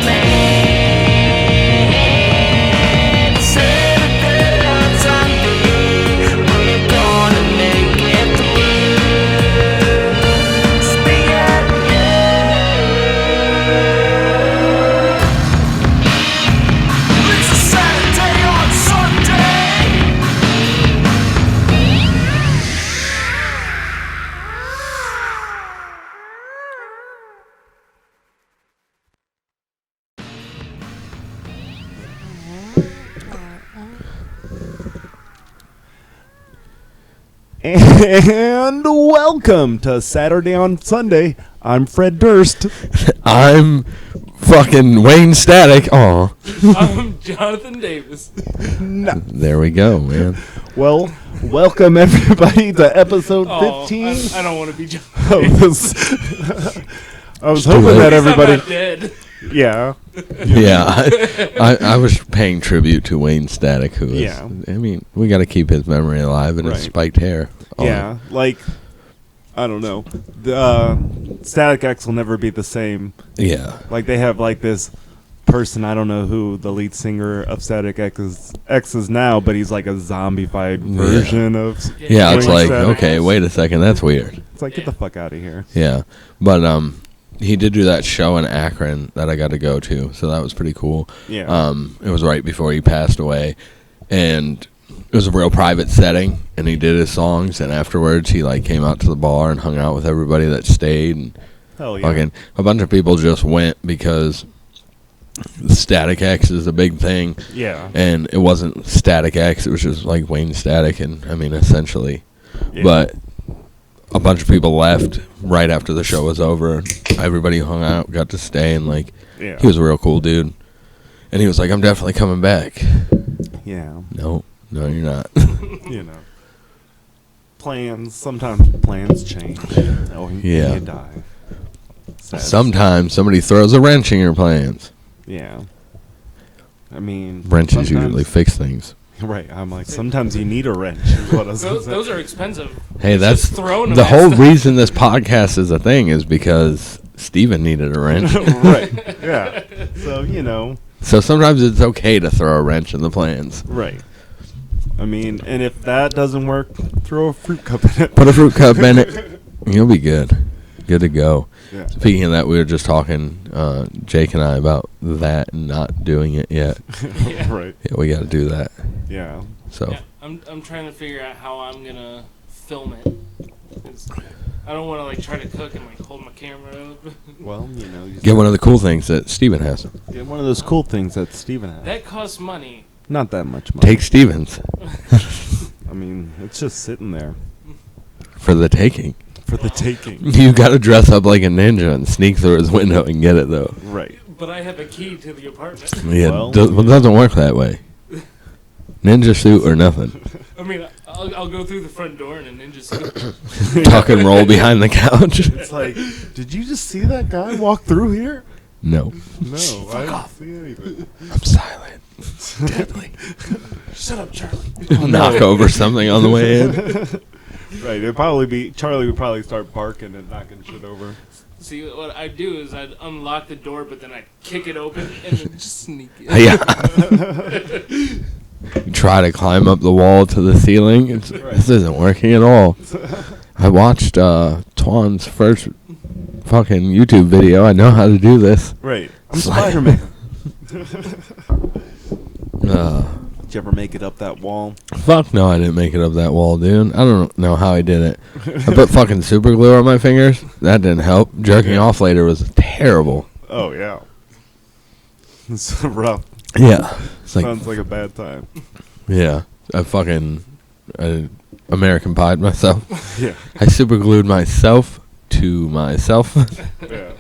man. Saturday on Sunday, we're gonna make it through. Speak out, yeah. It's a Saturday on Sunday. And welcome to Saturday on Sunday. I'm Fred Durst. I'm fucking Wayne Static. Aw. I'm Jonathan Davis. No. There we go, man. Well, welcome everybody to episode 15. I don't want to be of this. I was hoping late. that I'm everybody. not dead. Yeah. Yeah, I was paying tribute to Wayne Static, who is, Yeah. I mean, we got to keep his memory alive and his Right. spiked hair. Oh, Yeah. Like, I don't know. The Static X will never be the same. Yeah. Like, they have like this person, I don't know who the lead singer of Static X is now, but he's like a zombified version of. Yeah, it's Wayne like, Static. okay, wait a second, that's weird. It's like, get the fuck out of here. Yeah, but he did do that show in Akron that I got to go to, so that was pretty cool. Yeah. It was right before he passed away, and it was a real private setting, and he did his songs, and afterwards he like came out to the bar and hung out with everybody that stayed, and Hell yeah. fucking a bunch of people just went because Static X is a big thing, Yeah. and it wasn't Static X, it was just like Wayne Static, and I mean essentially, Yeah. but a bunch of people left right after the show was over. Everybody hung out, got to stay, and like Yeah. he was a real cool dude. And he was like, "I'm definitely coming back." Yeah. No, you're not. You know. Sometimes plans change. Oh, Yeah. you die. Sad. Sometimes somebody throws a wrench in your plans. Yeah. I mean. Wrenches sometimes- usually fix things. Right. I'm like, sometimes you need a wrench. Is what I was Those, gonna those say. are expensive. Hey, that's Just throwing them the at whole stuff. reason this podcast is a thing is because Steven needed a wrench. Right. Yeah. So, you know. So sometimes it's okay to throw a wrench in the plans. Right. I mean, and if that doesn't work, throw a fruit cup in it. Put a fruit cup in it. You'll be good. Good to go. Yeah. Speaking of that, we were just talking, Jake and I, about that and not doing it yet. Yeah. Right. Yeah, we got to do that. Yeah. So Yeah, I'm trying to figure out how I'm gonna film it. 'Cause I don't want to like try to cook and like hold my camera up. Well, you know. You get one of the cool things that Steven has. get one of those cool things that Steven has. That costs money. Not that much money. Take Steven's I mean, it's just sitting there for the taking. for the taking. You got to dress up like a ninja and sneak through his window and get it, though. Right. But I have a key to the apartment. Yeah, Well, it doesn't work that way. Ninja suit or nothing. I mean, I'll go through the front door and then just go. Tuck and roll behind the couch. It's like, did you just see that guy walk through here? No, No, I didn't see anything. I'm silent. Deadly. Shut up, Charlie. Knock over something on the way in. Right, it'd probably be Charlie would probably start barking and knocking shit over. See, what I'd do is I'd unlock the door, but then I'd kick it open and then just sneak in. Yeah. You try to climb up the wall to the ceiling. This isn't working at all. I watched Twan's first fucking YouTube video. I know how to do this. Right, I'm Slide. Spider-Man. Did you ever make it up that wall? Fuck no, I didn't make it up that wall, dude. I don't know how I did it. I put fucking super glue on my fingers. That didn't help. Jerking off later was terrible. Oh yeah, it's rough. Yeah. It's like, Sounds like a bad time. yeah. I American Pied myself. Yeah, I super glued myself to myself. yeah.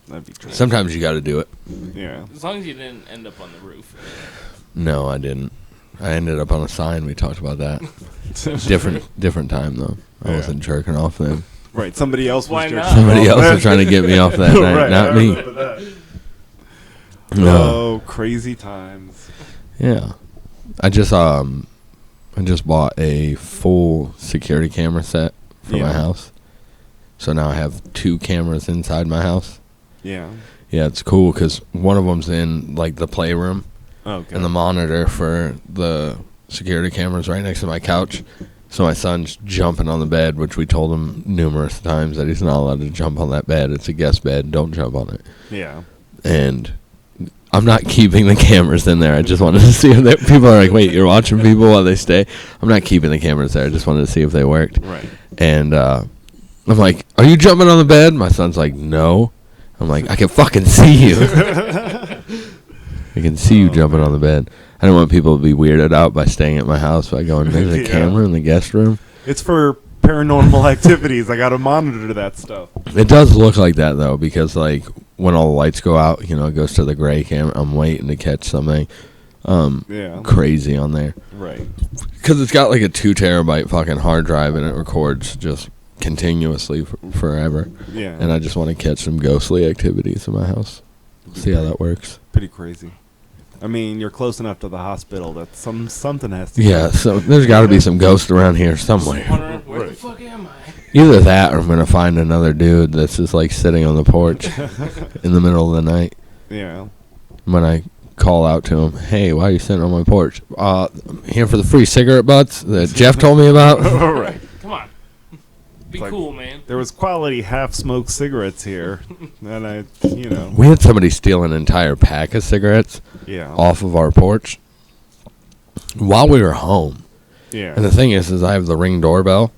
That'd be true. Sometimes you got to do it. Yeah. As long as you didn't end up on the roof. No, I didn't. I ended up on a sign. We talked about that. Different time though. I Yeah. wasn't jerking off then. Right. Somebody else was Why jerking not? off. Somebody else was trying to get me off that night, Right, not I me. remember that. No. Oh, crazy times. Yeah. I just bought a full security camera set for my Yeah. house. So now I have 2 cameras inside my house. Yeah. Yeah, it's cool because one of them's in like the playroom, Okay. and the monitor for the security cameras right next to my couch. So my son's jumping on the bed, which we told him numerous times that he's not allowed to jump on that bed. It's a guest bed. Don't jump on it. Yeah. And I'm not keeping the cameras in there. I just wanted to see if they, people are like, wait, you're watching people while they stay? I'm not keeping the cameras there. I just wanted to see if they worked. Right. And I'm like, are you jumping on the bed? My son's like, no. I'm like, I can fucking see you. I can see you jumping on the bed. I don't want people to be weirded out by staying at my house by going, there's a camera in the guest room. It's for paranormal activities. I got to monitor that stuff. It does look like that, though, because, like, when all the lights go out, you know, it goes to the gray camera. I'm waiting to catch something crazy on there. Right. Because it's got, like, a 2 terabyte fucking hard drive, and it records just continuously forever. Yeah. And I just want to catch some ghostly activities in my house. See how that works. Pretty crazy. I mean, you're close enough to the hospital that something has to. Yeah, so there's got to be some ghosts around here somewhere. Wondering, where the fuck am I? Either that, or I'm gonna find another dude that's just like sitting on the porch in the middle of the night. Yeah. When I call out to him, "Hey, why are you sitting on my porch? I'm here for the free cigarette butts that Jeff told me about." All right. Come on. Be Like, cool, man. There was quality half-smoked cigarettes here, and We had somebody steal an entire pack of cigarettes yeah. off of our porch while we were home. Yeah. And the thing is I have the Ring doorbell.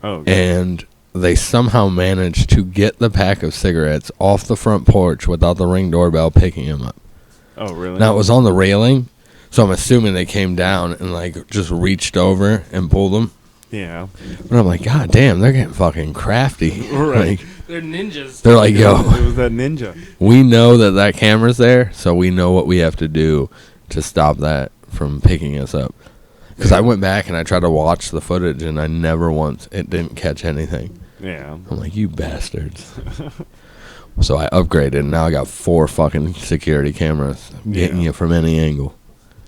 Oh. And they somehow managed to get the pack of cigarettes off the front porch without the Ring doorbell picking them up. Oh, really? Now, it was on the railing, so I'm assuming they came down and, like, just reached over and pulled them. Yeah. But I'm like, God damn, they're getting fucking crafty. Right. Like, They're ninjas. they're like, yo, It was that ninja. we know that camera's there, so we know what we have to do to stop that from picking us up. Because I went back and I tried to watch the footage, and I never once, it didn't catch anything. Yeah. I'm like, you bastards. So I upgraded, and now I got 4 fucking security cameras getting you from any angle.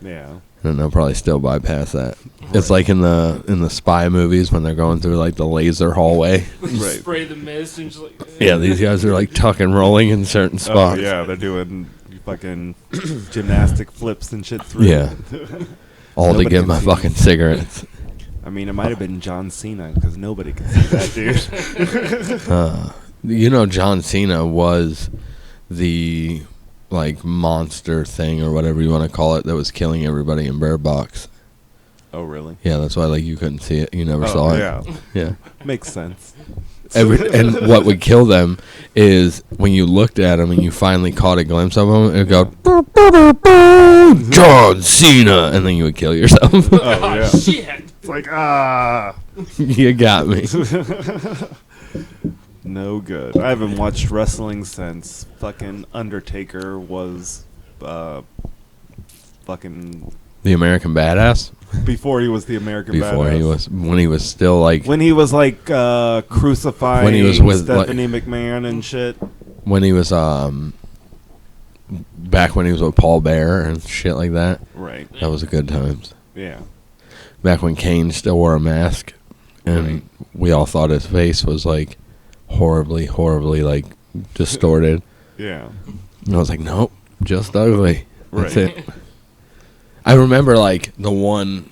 Yeah. And they'll probably still bypass that. It's like in the spy movies when they're going through like the laser hallway. Right. Spray the mist and just like. Yeah, these guys are like tuck and rolling in certain spots. Oh, yeah, they're doing fucking gymnastic flips and shit through. Yeah. All to Nobody get can my see fucking cigarettes. I mean, it might have been John Cena because nobody can see that dude. You know, John Cena was the like monster thing or whatever you want to call it that was killing everybody in Bear Box. Oh, really? Yeah, that's why like you couldn't see it. You never saw it. Yeah. Yeah. Makes sense. And what would kill them is when you looked at them and you finally caught a glimpse of them, it would go, "Boop, boop, boop, boop, John Cena," and then you would kill yourself. Oh, yeah. Shit. It's like, ah. You got me. No good. I haven't watched wrestling since fucking Undertaker was fucking The American Badass? before he was the American Before Badass. he was, when he was still like, When he was like crucifying When he was with, Stephanie McMahon and shit. when he was, back when he was with Paul Bear and shit like that. Right. That was a good times. Yeah. Back when Kane still wore a mask and Right. we all thought his face was like horribly, like distorted. Yeah. And I was like, nope, just ugly. That's Right. it. I remember like the one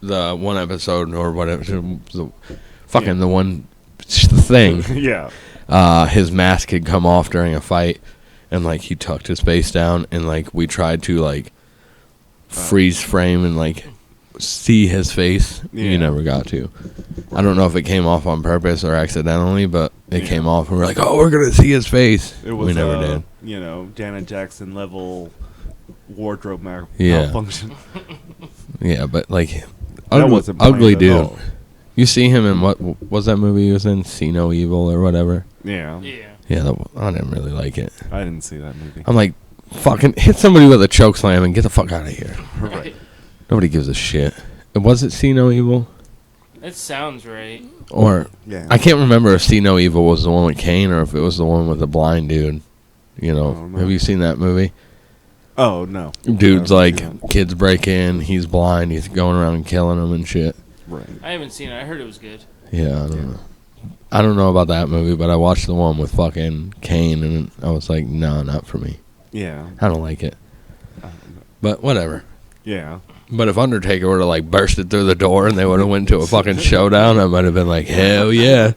episode or whatever, the one thing. Yeah. His mask had come off during a fight, and like he tucked his face down, and like we tried to like freeze frame and like see his face. Yeah. You never got to. I don't know if it came off on purpose or accidentally, but it came off, and we're like, oh, we're gonna see his face. It was, we never did. You know, Janet Jackson level wardrobe Yeah. malfunction. Yeah, but like That ugly, wasn't funny ugly at dude. all. You see him in what was that movie he was in? See No Evil or whatever. Yeah. Yeah. Yeah, I didn't really like it. I didn't see that movie. I'm like, fucking hit somebody with a choke slam and get the fuck out of here. Right. Nobody gives a shit. Was it See No Evil? That sounds right. Or Yeah. I can't remember if See No Evil was the one with Kane or if it was the one with the blind dude. You know, Oh, no. have you seen that movie? Oh, no. Dude's No, like, yeah. kids break in, he's blind, he's going around killing them and shit. Right. I haven't seen it. I heard it was good. Yeah, I don't know. I don't know about that movie, but I watched the one with fucking Kane, and I was like, no, not for me. Yeah. I don't like it. But whatever. Yeah. But if Undertaker would have like bursted through the door and they would have went to a fucking showdown, I might have been like, hell yeah.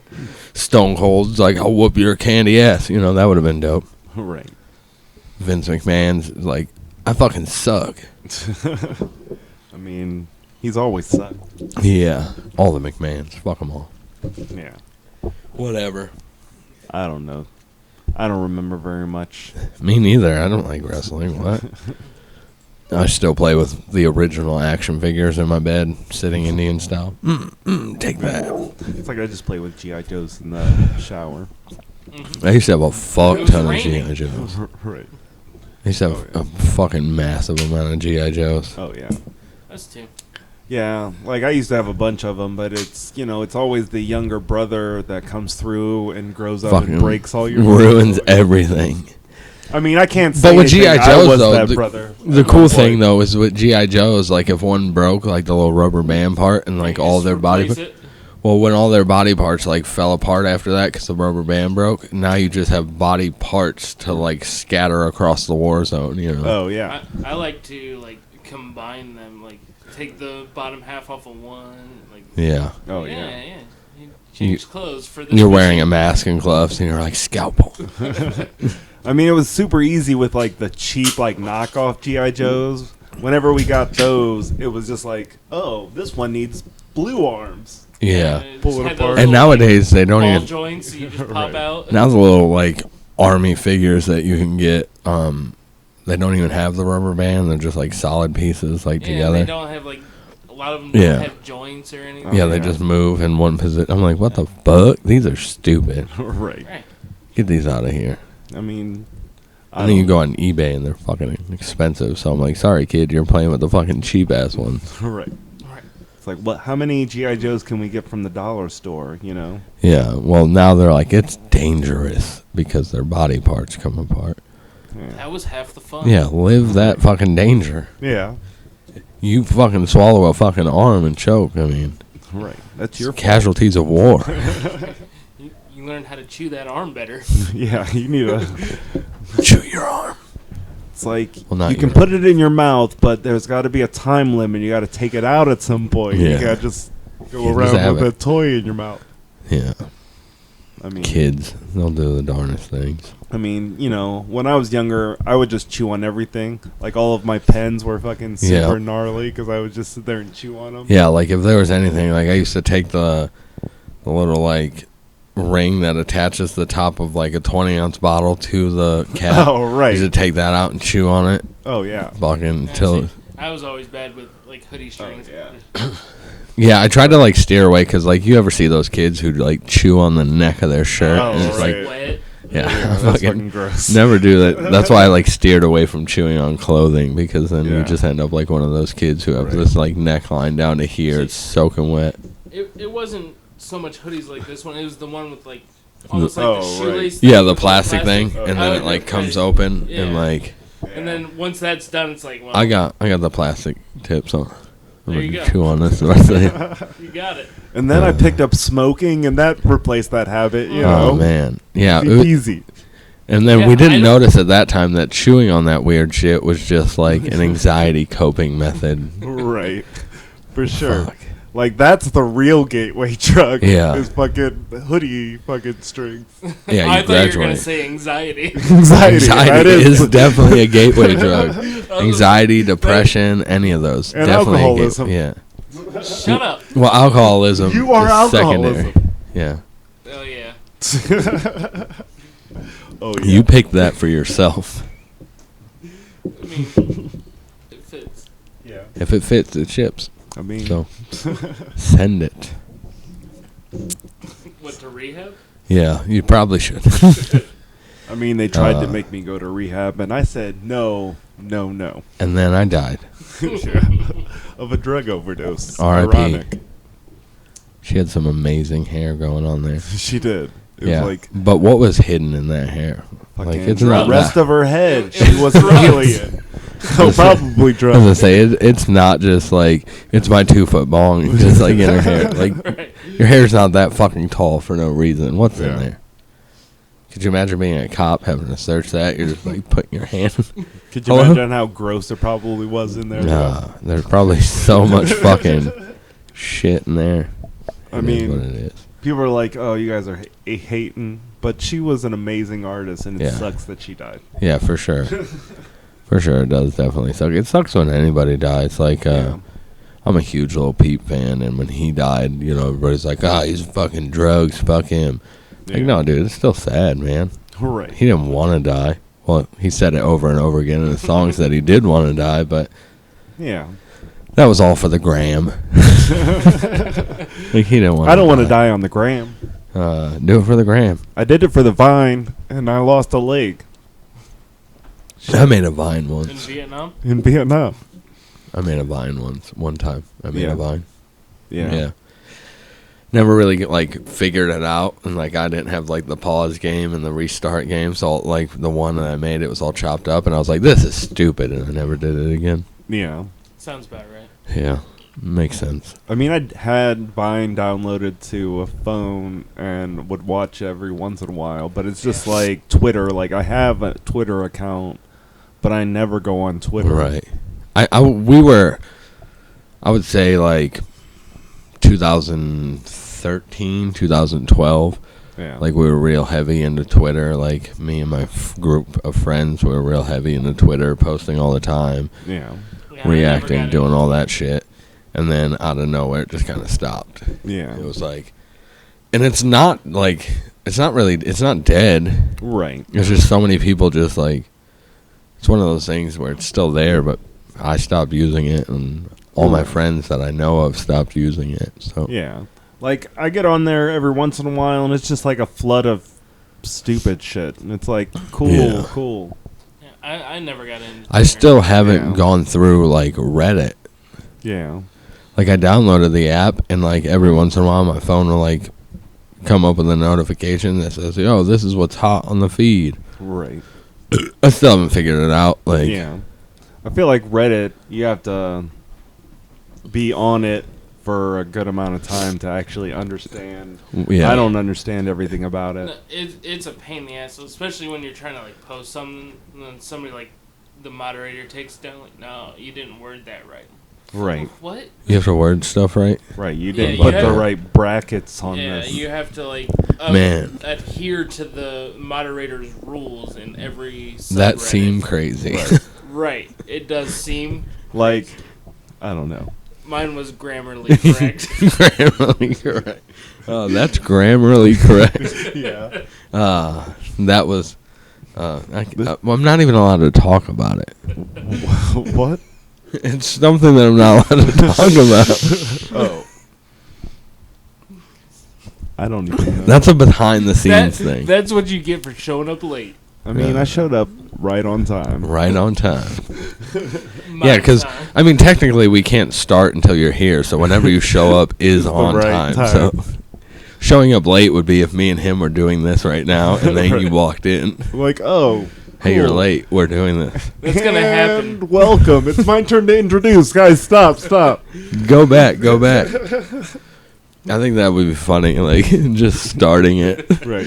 Stone Cold's like, I'll whoop your candy ass. You know, that would have been dope. Right. Vince McMahon's like, I fucking suck. I mean, he's always sucked. Yeah. All the McMahons. Fuck them all. Yeah. Whatever. I don't know. I don't remember very much. Me neither. I don't like wrestling. What? I still play with the original action figures in my bed, sitting Indian style. Take that. It's like I just play with G.I. Joes in the shower. I used to have a fuck It was ton of raining. G.I. Joes. Right. I used to have a fucking massive amount of G.I. Joes. Oh, yeah. Us too. Yeah, like I used to have a bunch of them, but it's, you know, it's always the younger brother that comes through and grows up Fucking and breaks all your ruins everything. I mean, I can't say But with anything. G.I. I Joes, was though, that the brother. cool at one thing, point. though, is with G.I. Joe's, like, if one broke, like, the little rubber band part and, like, all Just their body... replace it. Well, when all their body parts, like, fell apart after that because the rubber band broke, now you just have body parts to, like, scatter across the war zone, you know? Oh, yeah. I like to like combine them, like take the bottom half off of one, like Yeah. Oh, yeah, yeah. yeah. You change clothes for this. You're wearing a mission. mask and gloves, and you're like, scalpel. I mean, it was super easy with, like, the cheap, like, knockoff G.I. Joes. Whenever we got those, it was just like, oh, this one needs blue arms. Yeah. It Pull just it had apart. those And little, nowadays, they don't ball even... joints, so you just pop Right. out. Now the little, like, army figures that you can get, they don't even have the rubber band. They're just, like, solid pieces, like, Yeah, together. they don't have like a lot of them Yeah. don't have joints or anything. Yeah, they Yeah. just move in one position. I'm like, what the fuck? These are stupid. Right. Right. Get these out of here. I mean, And then you go on eBay and they're fucking expensive. So I'm like, sorry, kid, you're playing with the fucking cheap ass ones. Right. Right. It's like, what? How many G.I. Joes can we get from the dollar store, you know? Yeah, well, now they're like, it's dangerous because their body parts come apart. Yeah. That was half the fun. Yeah, live that fucking danger. Yeah. You fucking swallow a fucking arm and choke. I mean, Right. That's your fault. casualties of war. You learn how to chew that arm better. Yeah, you need a... Chew your arm. It's like, Well, not you can your- put it in your mouth, but there's got to be a time limit. You got to take it out at some point. Yeah. You can't just go You just around have with it. a toy in your mouth. Yeah, I mean, kids, they'll do the darnest things. I mean, you know, when I was younger, I would just chew on everything. Like, all of my pens were fucking super Yeah. gnarly because I would just sit there and chew on them. Yeah, like if there was anything, like I used to take the little like ring that attaches the top of like a 20-ounce bottle to the cap. Oh, I right. used to take that out and chew on it, Oh, yeah. fucking Yeah, till. see, I was always bad with like hoodie strings. yeah. Yeah, I tried to like steer away because like you ever see those kids who like chew on the neck of their shirt? Oh, and it's right. like, Wet. yeah, That's fucking fucking gross. never do that. That's why I like steered away from chewing on clothing because then you Yeah. just end up like one of those kids who have Right. this like neckline down to here. It's soaking wet. It wasn't so much hoodies like this one. It was the one with like almost like Oh, the right. shoelace. Yeah, thing the with plastic thing, Oh, and I then would it like get comes that. open Yeah. and like. And then once that's done, it's like, well, I got the plastic tips on. I'm There you gonna go. chew on this the rest of the you got it. And then I picked up smoking, and that replaced that habit, you Oh know? man, yeah. Easy. And then Yeah, we I didn't don't- notice at that time that chewing on that weird shit was just like an anxiety coping method. Right. For sure. Fuck. Like, that's the real gateway drug. Yeah. Is fucking hoodie fucking strings. Yeah, I you thought you were gonna graduate. say anxiety. Anxiety. that Anxiety is definitely a gateway drug. Anxiety, depression, any of those. And Definitely alcoholism. yeah. Shut up. Well, alcoholism. You are is alcoholism. secondary. Yeah. Oh yeah. Oh, yeah. You picked that for yourself. I mean, it fits. Yeah. If it fits, it ships. I mean, So send it. What, to rehab? Yeah, you probably should. I mean, they tried to make me go to rehab, and I said no. And then I died. Yeah. Of a drug overdose. R.I.P.. Ironic. She had some amazing hair going on there. She did. It Yeah, was like but what was hidden in that hair? Like fucking it's the not rest that. of her head. It She was wasn't drugs. feeling it. So probably I was gonna drugs. say it's not just like it's my 2 foot bong, just like in her hair. Like Right. Your hair's not that fucking tall for no reason. What's in Yeah. there? Could you imagine being a cop having to search that? You're just like putting your hand. Could you imagine how gross it probably was in there? Nah, there's probably so much fucking shit in there. I It is mean, what it is. people are like, "Oh, you guys are hating," but she was an amazing artist, and it Yeah. sucks that she died. Yeah, for sure. For sure, it does definitely suck. It sucks when anybody dies. Like, Yeah. I'm a huge Lil Peep fan, and when he died, you know, everybody's like, he's fucking drugs, fuck him. Like, Yeah. no, dude, it's still sad, man. Right. He didn't want to die. Well, he said it over and over again in the songs that he did want to die, but Yeah. that was all for the gram. Like, he didn't want. I don't want to die on the gram. Do it for the gram. I did it for the Vine, and I lost a leg I made a Vine In once. Vietnam? in Vietnam. I made a Vine one time. I made Yeah. a Vine. Yeah. Never really figured it out, and like I didn't have like the pause game and the restart game, so like the one that I made, it was all chopped up, and I was like, "This is stupid," and I never did it again. Yeah. Sounds about right. Yeah, makes sense. I mean, I had Vine downloaded to a phone and would watch every once in a while, but it's just like Twitter. Like, I have a Twitter account, but I never go on Twitter. Right. I would say like 2013, 2012. Yeah. Like, we were real heavy into Twitter. Like, me and my group of friends were real heavy into Twitter, posting all the time, Yeah. Yeah, I never reacting, got doing into all it. that shit. And then out of nowhere, it just kind of stopped. Yeah. It was like, and it's not like, it's not dead. Right. There's just so many people just like, it's one of those things where it's still there, but I stopped using it, and all my friends that I know of stopped using it. So Yeah. Like, I get on there every once in a while, and it's just like a flood of stupid shit. And it's like, cool, Yeah. cool. Yeah, I never got into I Twitter. still haven't Yeah. gone through like Reddit. Yeah. Like, I downloaded the app, and like every once in a while, my phone will like come up with a notification that says, "Yo, this is what's hot on the feed." Right. I still haven't figured it out. Like, Yeah. I feel like Reddit, you have to be on it for a good amount of time to actually understand. yeah. I don't understand everything about No, it. it's a pain in the ass, especially when you're trying to like post something and then somebody like the moderator takes it down like, no, you didn't word that right. Right. What? You have to word stuff right. Right. You Yeah, didn't you put the have- right brackets on Yeah, this. you have to like Man. adhere to the moderator's rules in every That subreddit. seemed crazy. Right. It does seem. Like, I don't know. Mine was grammarly correct. Grammarly correct. Oh, that's grammarly correct. Yeah. That was. Well, I'm not even allowed to talk about it. What? It's something that I'm not allowed to talk about. Oh. I don't even know. That's a behind the scenes thing. That's what you get for showing up late. I mean, I showed up right on time. Right on time. My Yeah, because time. I mean, technically, we can't start until you're here. So whenever you show up is on right time. So showing up late would be if me and him were doing this right now, and then you walked in. Like, oh. Hey, you're cool. late. We're doing this. That's gonna happen. And welcome. It's my turn to introduce. Guys, stop. Go back. Go back. I think that would be funny, like just starting it, Right.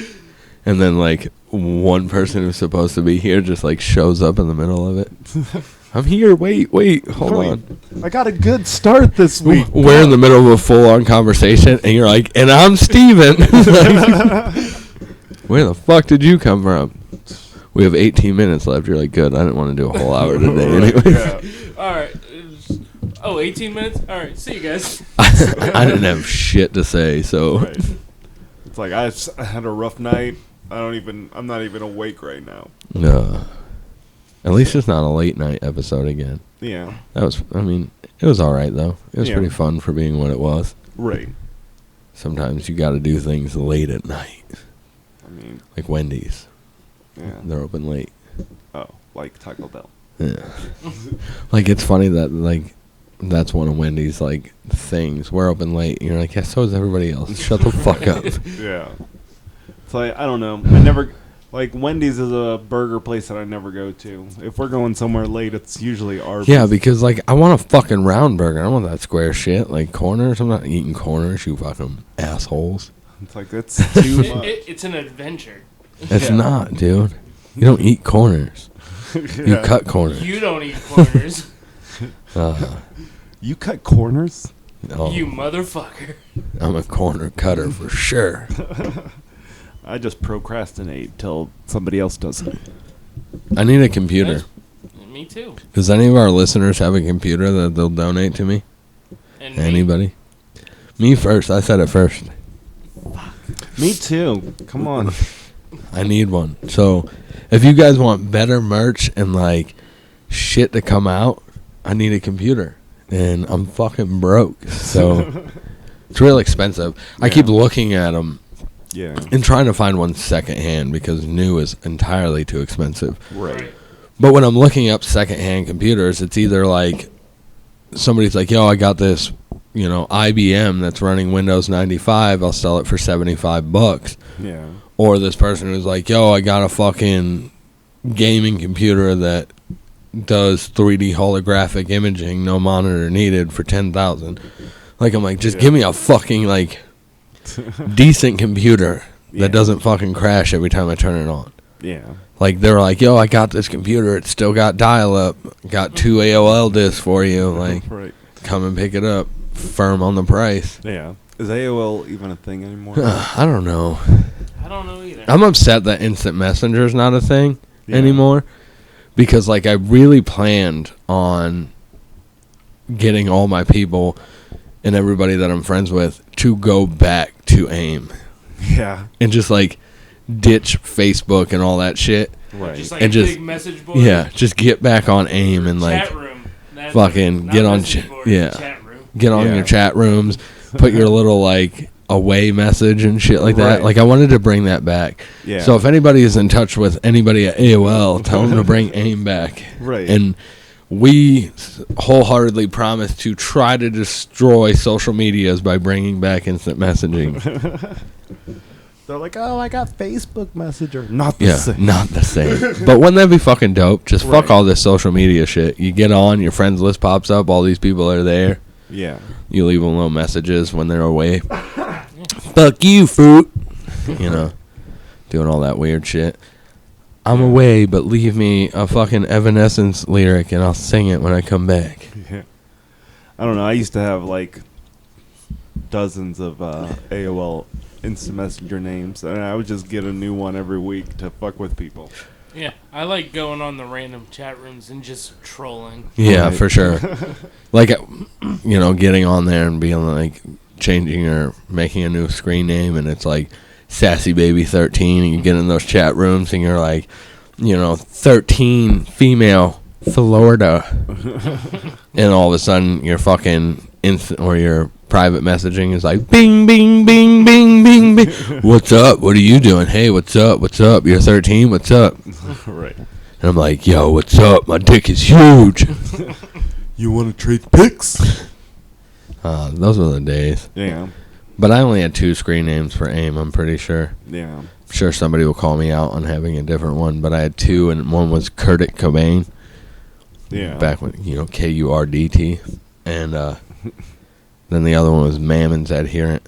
and then like one person who's supposed to be here just like shows up in the middle of it. I'm here. Wait, hold on. I got a good start this week. We're in the middle of a full-on conversation, and you're like, "And I'm Steven." Like, where the fuck did you come from? We have 18 minutes left. You're like, good. I didn't want to do a whole hour today anyway. Yeah. All right. 18 minutes? All right. See you guys. I didn't have shit to say, so Right. It's like I had a rough night. I'm not even awake right now. no. At least it's not a late night episode again. Yeah. That was, I mean, it was all right though. It was Yeah. pretty fun for being what it was. Right. Sometimes you got to do things late at night, I mean, like Wendy's. yeah. They're open late. Oh, like Taco Bell. Yeah. Like, it's funny that like that's one of Wendy's like things. We're open late. And you're like, yeah, so is everybody else. Shut the fuck up. Yeah. It's like, I don't know. I never Like, Wendy's is a burger place that I never go to. If we're going somewhere late, it's usually Arby's. Yeah, because, like, I want a fucking round burger. I don't want that square shit. Like, corners. I'm not eating corners, you fucking assholes. It's like, that's too much. It's an adventure. It's Yeah. not, dude. You don't eat corners. You Yeah. cut corners. You don't eat corners. You cut corners? Oh, You motherfucker. I'm a corner cutter for sure. I just procrastinate till somebody else does it. I need a computer. Me too. Does any of our listeners have a computer that they'll donate to me? And Anybody? Me first. I said it first. Me too. Come on. I need one. So, if you guys want better merch and, like, shit to come out, I need a computer. And I'm fucking broke. So, it's real expensive. I keep looking at them Yeah. and trying to find one secondhand because new is entirely too expensive. Right. But when I'm looking up secondhand computers, it's either like somebody's like, yo, I got this, you know, IBM that's running Windows 95. I'll sell it for $75. Yeah. Or this person who's like, yo, I got a fucking gaming computer that does 3D holographic imaging, no monitor needed, for $10,000. Like, I'm like, just give me a fucking, like, decent computer that doesn't fucking crash every time I turn it on. Yeah. Like, they're like, yo, I got this computer. It's still got dial-up. Got 2 AOL discs for you. Like, Right. come and pick it up. Firm on the price. Yeah. Is AOL even a thing anymore? I don't know. I don't know either. I'm upset that instant messenger is not a thing Yeah. anymore. Because, like, I really planned on getting all my people and everybody that I'm friends with to go back to AIM. Yeah. And just, like, ditch Facebook and all that shit. Right. Just like And a just- big message board. Yeah, just get back on AIM and, like, Chat room. That's fucking not get on message ch- board, yeah. Chat room. get on Yeah. your chat rooms, put your little, like, away message and shit like that. Right. Like, I wanted to bring that back. Yeah. So if anybody is in touch with anybody at AOL, tell them to bring AIM back. Right. And we wholeheartedly promise to try to destroy social medias by bringing back instant messaging. They're like, oh, I got Facebook Messenger. Not the Yeah, same. not the same. But wouldn't that be fucking dope? Just fuck Right. all this social media shit. You get on, your friends list pops up, all these people are there. Yeah. You leave them little messages when they're away. Fuck you, fruit. You know, doing all that weird shit. I'm away, but leave me a fucking Evanescence lyric and I'll sing it when I come back. Yeah. I don't know. I used to have like dozens of AOL Instant Messenger names, and I would just get a new one every week to fuck with people. Yeah, I like going on the random chat rooms and just trolling. Yeah, Right. for sure. Like, you know, getting on there and being like, changing or making a new screen name, and it's like Sassy Baby 13, and you get in those chat rooms and you're like, you know, 13 female Florida. And all of a sudden your fucking instant or your private messaging is like bing bing bing bing bing bing. What's up? What are you doing? Hey, what's up? What's up? You're 13. What's up? Right. And I'm like, yo, what's up? My dick is huge. You want to trade pics? Those were the days. Yeah. But I only had 2 screen names for AIM, I'm pretty sure. Yeah. I'm sure somebody will call me out on having a different one, but I had 2, and one was Kurdic Cobain. Yeah. Back when, you know, KURDT. And then the other one was Mammon's Adherent.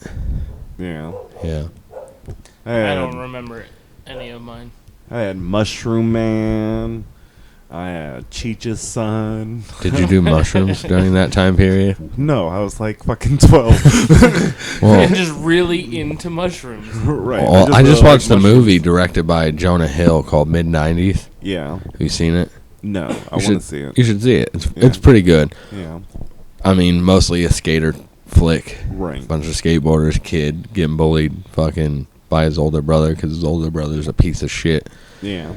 Yeah. Yeah. I don't remember any of mine. I had Mushroom Man. I had Cheech's son. Did you do mushrooms during that time period? No, I was like fucking 12. Well, And just really into mushrooms. Right. well, I just really watched the like movie mushrooms. directed by Jonah Hill called Mid-90s. Yeah. Have you seen it? No, I You want to should- see it. You should see it. It's Yeah. it's pretty good. Yeah. I mean, mostly a skater flick. Right. Bunch of skateboarders, kid getting bullied fucking by his older brother because his older brother's a piece of shit. Yeah.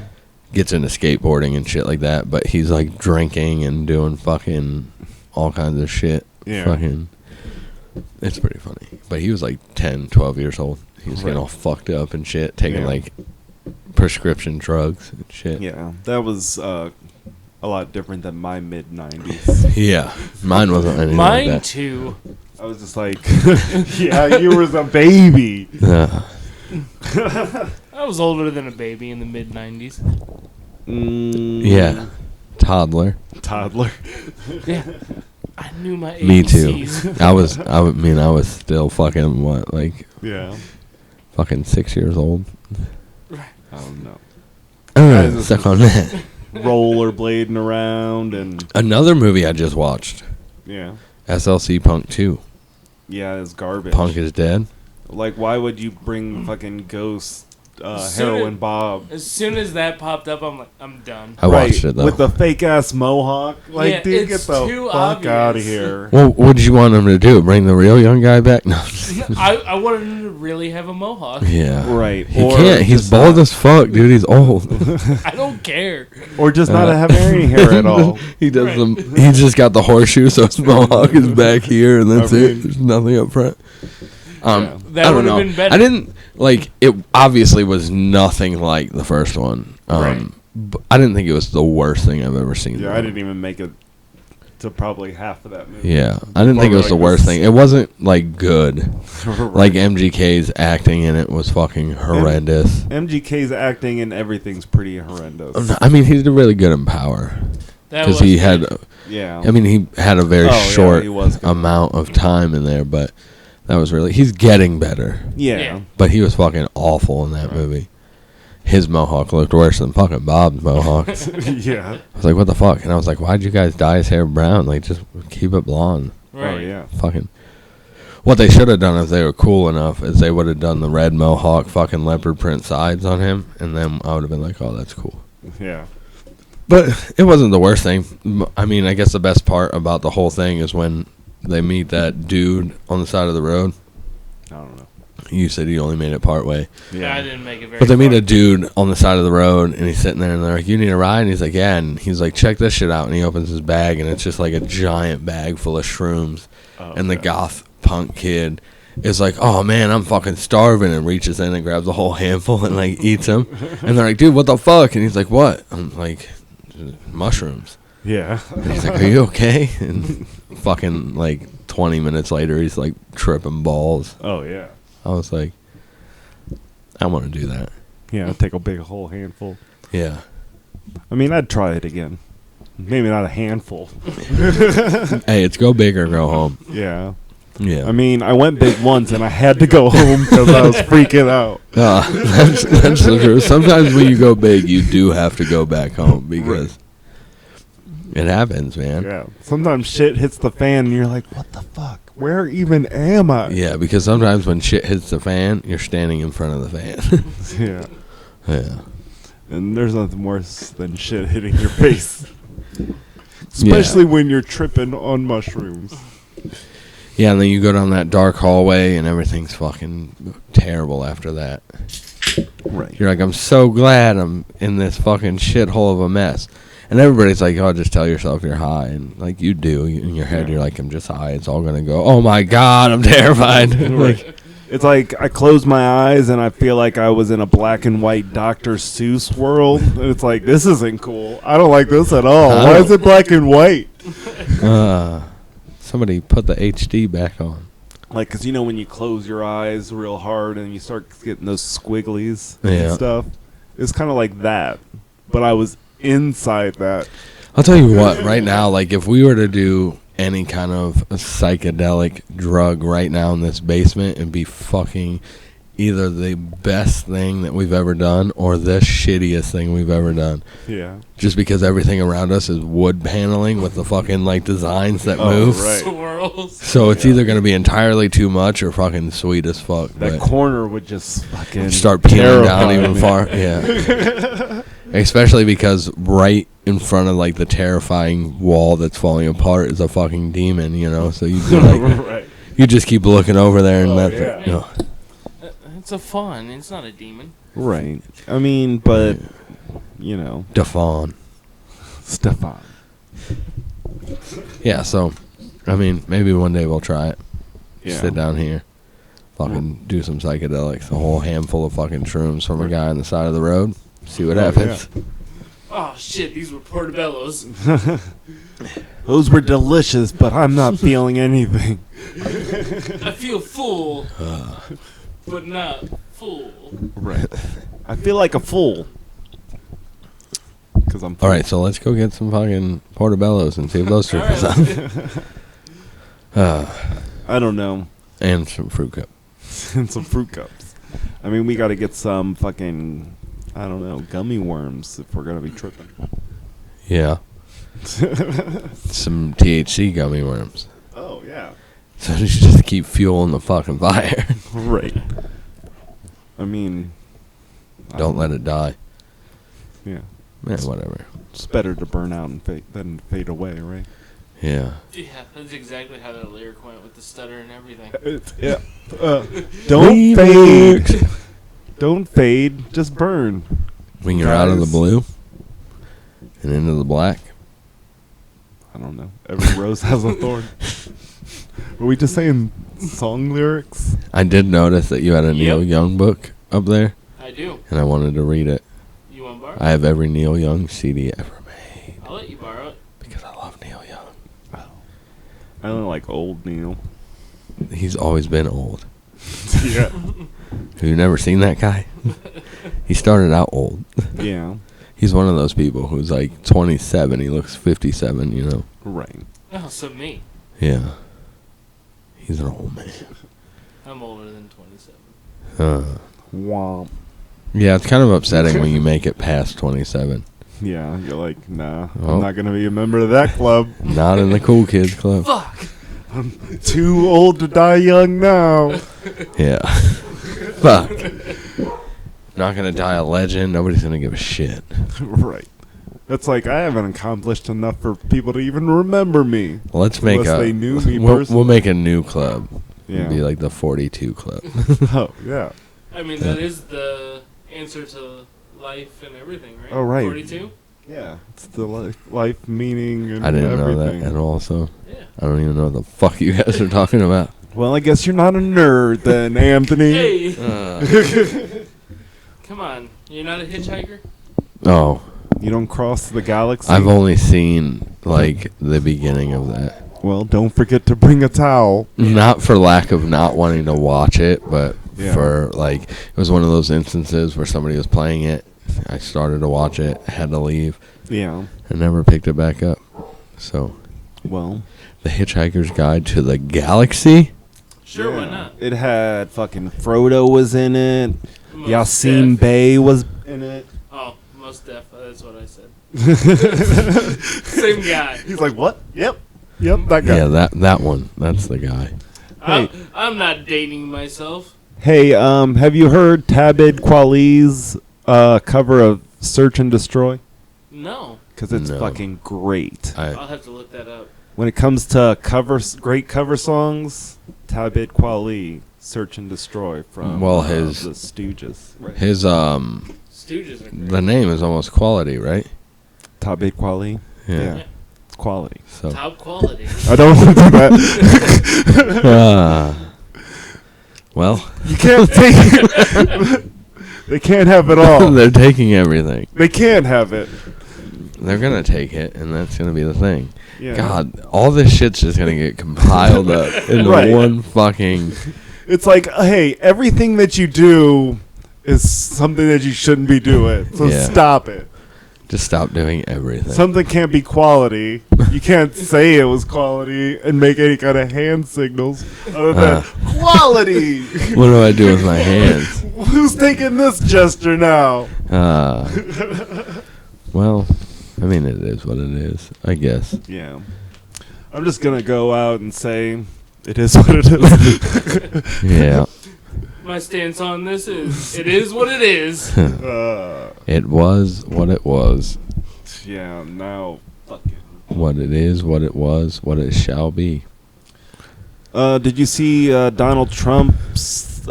Gets into skateboarding and shit like that, but he's like drinking and doing fucking all kinds of shit. Yeah. Fucking, it's pretty funny. But he was like 10, 12 years old. He was getting Right. all fucked up and shit, taking Yeah. like prescription drugs and shit. Yeah. That was a lot different than my mid-90s. Yeah. Mine wasn't anything Mine like too. I was just like, yeah, you was a baby. that. I I was older than a baby in the mid-90s. Yeah. Toddler. Toddler. Yeah. I knew my ABCs. Me too. I was still fucking what, like Yeah. fucking 6 years old. I don't know. Stuck on that. Rollerblading around and Another movie I just watched. yeah. SLC Punk 2. Yeah, it's garbage. Punk is dead. Like, why would you bring fucking Ghost Soon Heroin as- Bob? As soon as that popped up, I'm like, I'm done. I watched it though. With the fake ass mohawk. Like, Yeah, dude, get it's the too fuck out of obvious. here. Well, what did you want him to do? Bring the real young guy back? No. I wanted him to really have a mohawk. Yeah. Right. He Or can't. He's just bald not- as fuck, dude. He's old. I don't care. Or just not have any hair at all. He does Right. them. He's just got the horseshoe, so his mohawk is back here, and that's I it. mean- There's nothing up front. Yeah. That I don't would've know. been better. I didn't like it. Obviously, was nothing like the first one. Right. But I didn't think it was the worst thing I've ever seen. Yeah, though. I didn't even make it to probably half of that movie. Yeah, I didn't think it was the Like worst this- thing. It wasn't like good. Right. Like MGK's acting in it was fucking horrendous. MGK's acting and everything's pretty horrendous. I mean, he did really good in Power That because was he good. had. Yeah. I mean, he had a very Oh, yeah, short he was good. amount of time in there, but that was really. He's getting better, yeah. Yeah. but he was fucking awful in that movie. His mohawk looked worse than fucking Bob's mohawk. Yeah. I was like, what the fuck? And I was like, why'd you guys dye his hair brown? Like, just keep it blonde. Right. Oh, yeah. Fucking. What they should have done if they were cool enough is they would have done the red mohawk fucking leopard print sides on him, and then I would have been like, oh, that's cool. Yeah. But it wasn't the worst thing. I mean, I guess the best part about the whole thing is when they meet that dude on the side of the road. I don't know. You said you only made it part way. Yeah, I didn't make it very But they meet far. a dude on the side of the road, and he's sitting there, and they're like, you need a ride? And he's like, yeah. And he's like, check this shit out. And he opens his bag, and it's just like a giant bag full of shrooms. Oh, And the okay. goth punk kid is like, oh, man, I'm fucking starving, and reaches in and grabs a whole handful and, like, eats them. And they're like, dude, what the fuck? And he's like, what? I'm like, mushrooms. Yeah. And he's like, are you okay? And fucking, like, 20 minutes later, he's, like, tripping balls. Oh, yeah. I was like, I want to do that. Yeah, I'd take a big whole handful. Yeah. I mean, I'd try it again. Maybe not a handful. Hey, it's go big or go home. Yeah. Yeah. I mean, I went big once and I had to go home because I was freaking out. That's so true. Sometimes when you go big, you do have to go back home because it happens, man. Yeah. Sometimes shit hits the fan and you're like, what the fuck? Where even am I? Yeah, because sometimes when shit hits the fan, you're standing in front of the fan. Yeah. Yeah. And there's nothing worse than shit hitting your face. Especially when you're tripping on mushrooms. Yeah, and then you go down that dark hallway and everything's fucking terrible after that. Right. You're like, I'm so glad I'm in this fucking shithole of a mess. And everybody's like, oh, just tell yourself you're high. And, like, you do. In your head, Yeah. you're like, I'm just high. It's all going to go, oh, my God, I'm terrified. Like, It's like I close my eyes and I feel like I was in a black and white Dr. Seuss world. And it's like, this isn't cool. I don't like this at all. Why is it black and white? somebody put the HD back on. Like, because you know when you close your eyes real hard and you start getting those squigglies Yeah. and stuff? It's kind of like that. But I was inside that. I'll tell you what, right now, like, if we were to do any kind of psychedelic drug right now in this basement and be fucking either the best thing that we've ever done or the shittiest thing we've ever done. Yeah. Just because everything around us is wood paneling with the fucking, like, designs that Oh, move. right. Swirls. So it's either going to be entirely too much or fucking sweet as fuck. That but corner would just fucking start peeling down terrify even me. far. Yeah. Especially because right in front of, like, the terrifying wall that's falling apart is a fucking demon, you know? So you like, Right. you just keep looking over there and Oh, that's yeah. it. You know. It's a fun. It's not a demon. Right. I mean, but, you know, Defon. Stefan. Yeah, so, I mean, maybe one day we'll try it. Yeah. Sit down here. Fucking do some psychedelics. A whole handful of fucking shrooms from a guy on the side of the road. See what Oh, happens. Oh shit! These were portobellos. Those were delicious, but I'm not feeling anything. I feel full, but not full. Right. I feel like a fool. Because I'm. All right, so let's go get some fucking portobellos and see if those trick us out. I don't know. And some fruit cup. And some fruit cups. I mean, we got to get some fucking, I don't know, gummy worms if we're going to be tripping. Yeah. Some THC gummy worms. Oh, yeah. So you just keep fueling the fucking fire. Right. I mean. Don't let it die. Yeah. Yeah, whatever. It's better to burn out and than fade away, right? Yeah. Yeah, that's exactly how that lyric went with the stutter and everything. Yeah. Don't fade. Don't fade. Just burn. When you're out of the Guys. blue and into the black. I don't know. Every rose has a thorn. Were we just saying song lyrics? I did notice that you had a Neil Young book up there, I do. and I wanted to read it. You want to borrow? I have every Neil Young CD ever made I'll let you borrow it. because I love Neil Young. I only like old Neil. He's always been old. Yeah. Have you never seen that guy? He started out old. Yeah. He's one of those people who's like 27. He looks 57, you know? Right. Oh, so me. Yeah. He's an old man. I'm older than 27. Womp. Yeah, it's kind of upsetting when you make it past 27. Yeah, you're like, nah, Oh. I'm not going to be a member of that club. Not in the cool kids club. Fuck! Too old to die young now. Yeah. Fuck. Not gonna die a legend. Nobody's gonna give a shit. Right. That's like, I haven't accomplished enough for people to even remember me. Let's make Unless a. they knew me we'll personally. make a new club. Yeah. It'll be like the 42 club. Oh, yeah. I mean, that is the answer to life and everything, right? Oh, right. 42? Yeah. It's the life meaning and I didn't everything. know that at all. So Yeah. I don't even know what the fuck you guys are talking about. Well, I guess you're not a nerd then, Anthony. Hey! Come on. You're not a hitchhiker? Oh, You don't cross the galaxy? I've only seen like the beginning of that. Well, don't forget to bring a towel. Not for lack of not wanting to watch it, but Yeah. for like it was one of those instances where somebody was playing it. I started to watch it, had to leave, Yeah. and never picked it back up. So, Well. The Hitchhiker's Guide to the Galaxy. Sure, why yeah. not? It had fucking Frodo was in it. Most Yassine Def. Bey was in it. Oh, most def. That's what I said. Same guy. He's like, what? Yep. Yep, that guy. Yeah, that one. That's the guy. I'm not dating myself. Hey, have you heard Tabid Kweli's cover of Search and Destroy? No. Because it's No. fucking great. I'll have to look that up. When it comes to great cover songs, Tabid Kweli, Search and Destroy from Well, the Stooges. Right. His Stooges are great. the name is almost Quality, right? Tabid Kweli? Yeah. Yeah. It's quality. So Top quality. I don't want to do that. well, You can't take it. They can't have it all. they're taking everything. They can't have it. They're gonna take it, and that's gonna be the thing. Yeah. God, all this shit's just gonna get compiled up into Right. one fucking. It's like, hey, everything that you do is something that you shouldn't be doing. So Yeah. stop it. Just stop doing everything. Something can't be quality. You can't say it was quality and make any kind of hand signals other than quality. What do I do with my hands? Who's taking this gesture now? Well, I mean, it is what it is, I guess. Yeah. I'm just going to go out and say it is what it is. Yeah. My stance on this is, it is what it is. It was what it was. Yeah, now fucking. What it is, what it was, what it shall be. Did you see Donald Trump's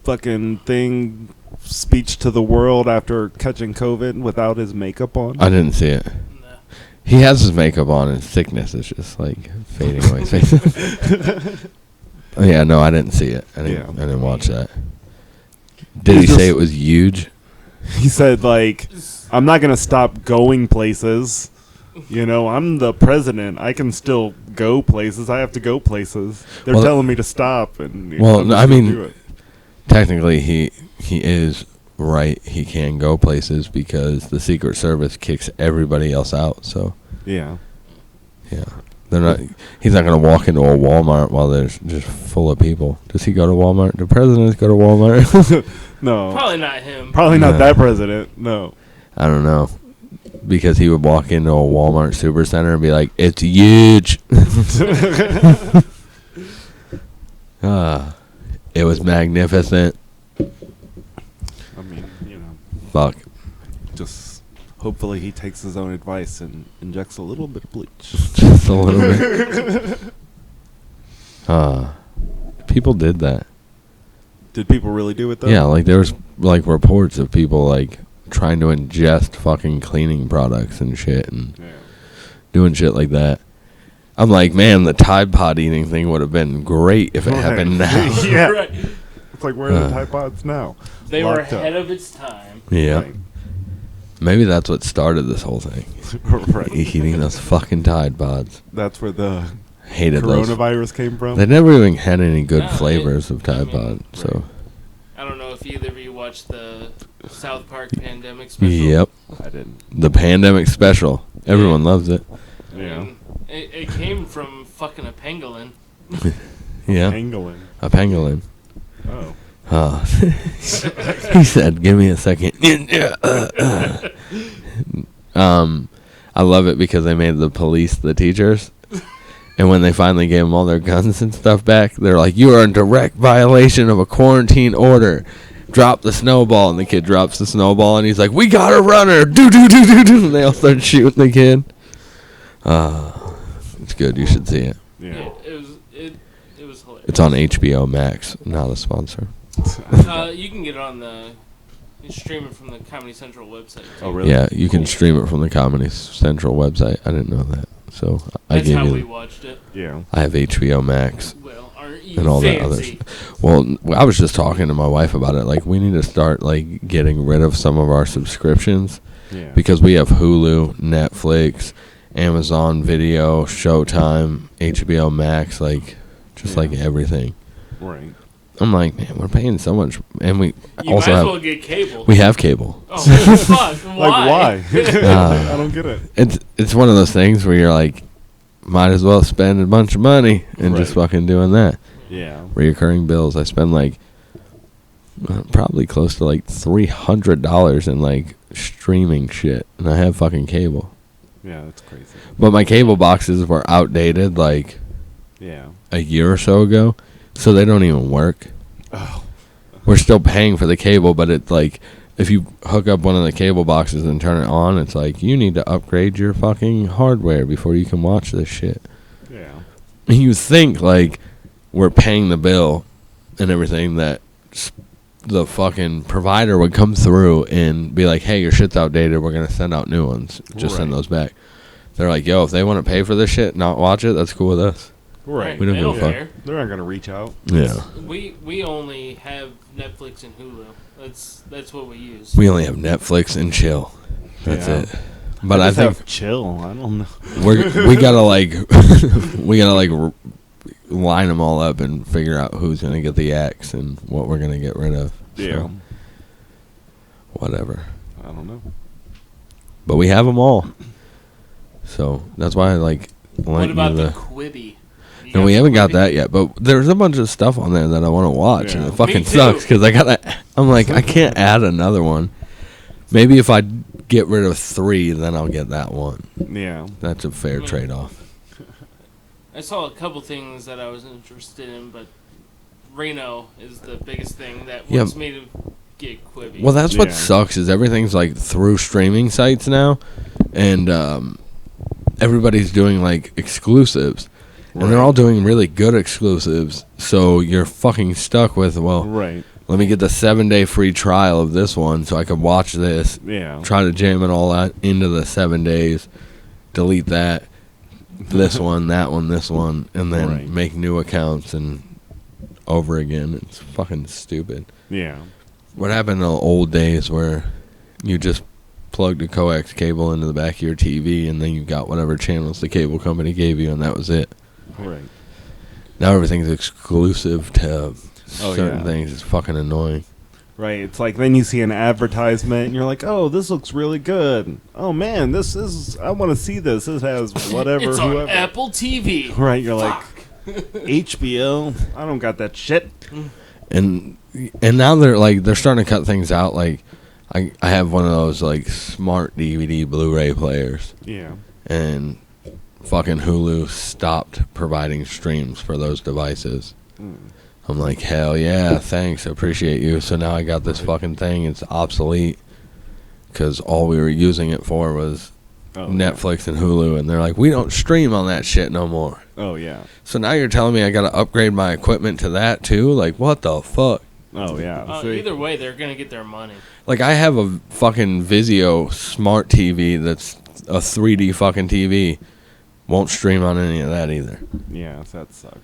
fucking speech to the world after catching COVID without his makeup on? I didn't see it. No. He has his makeup on, and his thickness is just like fading away. Oh, yeah, no, I didn't see it. I didn't watch that. Did he He's say just- it was huge? He said, like, I'm not going to stop going places. You know, I'm the president. I can still go places. I have to go places. They're Well, telling me to stop. And well, I'm no, just I gonna mean, do it. Technically, he is right he can go places because the Secret Service kicks everybody else out. So Yeah. yeah, he's not gonna walk into a Walmart while there's just full of people. Does he go to Walmart? Do presidents go to Walmart? No. Probably not him. Probably not No. that president. No. I don't know. Because he would walk into a Walmart supercenter and be like, "It's huge." It was magnificent. I mean, Fuck. just hopefully he takes his own advice and injects a little bit of bleach. Just a little bit. People did that. Did people really do it though? Yeah, like there was like reports of people like trying to ingest fucking cleaning products and shit and Yeah. doing shit like that. I'm like, man, the Tide Pod eating thing would have been great if it Right. happened now. Yeah. Right. It's like, where are the Tide Pods now? They were Locked up. ahead of its time. Yeah. Right. Maybe that's what started this whole thing. Right. Eating those fucking Tide Pods. That's where the Hated those. coronavirus came from. They never even had any good No, flavors of Tide I mean, Pod. So, I don't know if either of you watched the South Park pandemic special. yep. I didn't. The pandemic special. Everyone loves it. I Yeah. mean, it came from fucking a pangolin. Yeah. Pangolin. A pangolin. Oh. He said, "Give me a second." I love it because they made the police the teachers, and when they finally gave them all their guns and stuff back, they're like, "You are in direct violation of a quarantine order. Drop the snowball." And the kid drops the snowball, and he's like, "We got a runner!" Do do do do do. And they all start shooting the kid. It's good. You should see it. Yeah. It was hilarious. It's on HBO Max. Not a sponsor. You can get it on you can stream it from the Comedy Central website. Oh, really? Yeah, you can stream it from the Comedy Central website. I didn't know that, so I That's gave how we you. watched it. Yeah. I have HBO Max Well, aren't you and all that fancy? other. Well, I was just talking to my wife about it. Like, we need to start like getting rid of some of our subscriptions Yeah. because we have Hulu, Netflix, Amazon Video, Showtime, HBO Max, like just like everything. Right. I'm like, man, we're paying so much, and we You also might as have well get cable. we have cable. Oh, fuck. Why? Like, why? I don't get it. It's one of those things where you're like, might as well spend a bunch of money and just Right. fucking doing that. Yeah. Reoccurring bills. I spend like probably close to like $300 in like streaming shit, and I have fucking cable. Yeah, that's crazy. But my cable boxes were outdated like Yeah. a year or so ago, so they don't even work. Oh. We're still paying for the cable, but it's like if you hook up one of the cable boxes and turn it on, it's like you need to upgrade your fucking hardware before you can watch this shit. Yeah. And you think like we're paying the bill and everything that the fucking provider would come through and be like, "Hey, your shit's outdated. We're gonna send out new ones. Just send Right. those back." They're like, "Yo, if they want to pay for this shit, not watch it, that's cool with us." Right. We don't They give a fuck. care. They're not gonna reach out. Yeah. We only have Netflix and Hulu. That's what we use. We only have Netflix and chill. That's Yeah. it. But I just think have chill. I don't know. we gotta like line them all up and figure out who's gonna get the axe and what we're gonna get rid of. So, Yeah. whatever. I don't know. But we have them all. So that's why I like. What about the the Quibi? You No, got we the haven't got Quibi? that yet. But there's a bunch of stuff on there that I want to watch, and Yeah. it fucking Me too. sucks because I gotta. I'm like, I can't add another one. Maybe if I get rid of 3, then I'll get that one. Yeah. That's a fair Mm. trade-off. I saw a couple things that I was interested in, but Reno is the biggest thing that Yeah. wants me to get Quibi. Well, that's what Yeah. sucks is everything's like through streaming sites now, and everybody's doing like exclusives, and they're Right. all doing really good exclusives. So you're fucking stuck with, well, Right. let me get the 7-day free trial of this one so I can watch this, Yeah. try to jam it all out into the 7 days, delete that, this one, that one, this one, and then Right. make new accounts and over again. It's fucking stupid. Yeah. What happened in the old days where you just plugged a coax cable into the back of your TV and then you got whatever channels the cable company gave you and that was it. Right. Now everything's exclusive to Oh, certain yeah. things. It's fucking annoying. Right. It's like then you see an advertisement and you're like, oh, this looks really good. Oh man, I want to see this. This has whatever. It's whoever. on Apple TV. Right. You're like, HBO. I don't got that shit. And now they're starting to cut things out. Like I have one of those like smart DVD Blu-ray players, Yeah. and fucking Hulu stopped providing streams for those devices. I'm like, hell yeah, thanks, appreciate you. So now I got this fucking thing. It's obsolete because all we were using it for was Netflix and Hulu, and they're like, we don't stream on that shit no more. Oh yeah. So now you're telling me I gotta upgrade my equipment to that too? Like, what the fuck? Oh yeah. See? Either way, they're gonna get their money. Like, I have a fucking Vizio smart TV that's a 3D fucking TV. Won't stream on any of that either. Yeah, that sucks.